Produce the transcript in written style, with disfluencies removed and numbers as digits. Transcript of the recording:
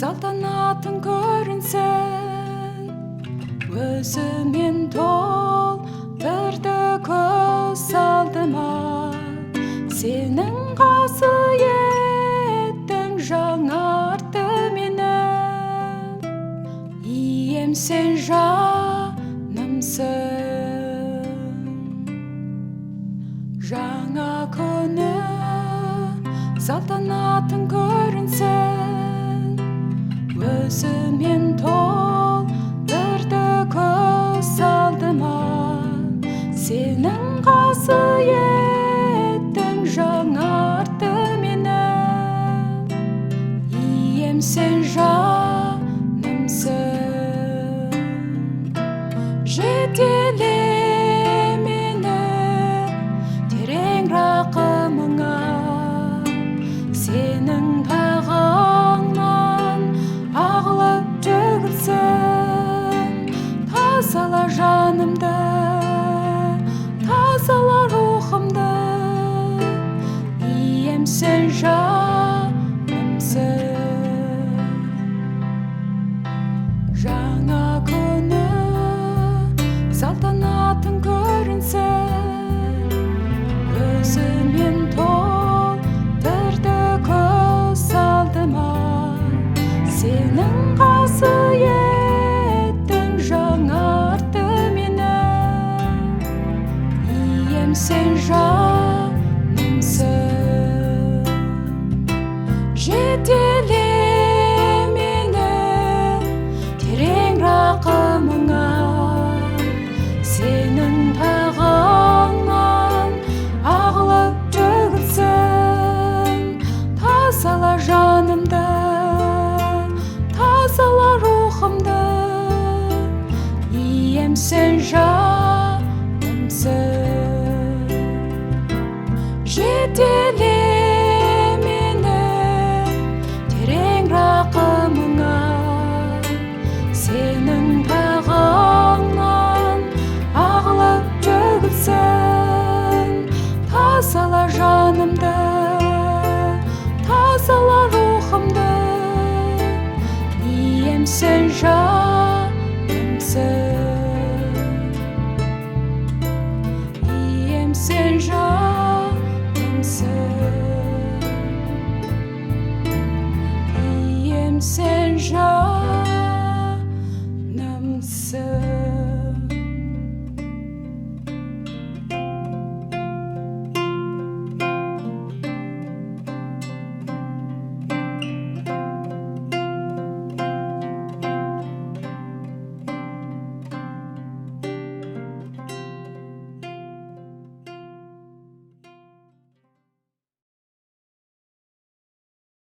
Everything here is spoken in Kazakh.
салтанатын көрінсін, өзімен толтырды көз алдыма. Сенің қасиеттің жаңартты мені, ием сен жанымсың. Жаңа күні салтанатын көрінсін, өзімен толтырды көз алдыма. Сенің қасиеттің жаңартты мені, ием сен жанымсың. Жетеле мені терең рақымыңа, сенің бағыңнан ағылып төгілсін. Тазала жанымды, тазала рухымды, ием сен жанымсың. Жаңа күні салтанатын көрінсін, өзімен толтырды көз алдыма. Сенің қасиеттің жаңартты мені, ием сен жанымсың. Жетеле мені терең рақымыңа, сенің бағыңнан ағылып төгілсін. Тазала жанымды, тазала рухымды, ием сен жанымсың. Жетеле мені терең рақымыңа, сенің бағыңнан ағылып төгілсін. Тазала жанымды, тазала рухымды, ием сен жанымсың. Ием сен жанымсың. Ием сен жанымсың.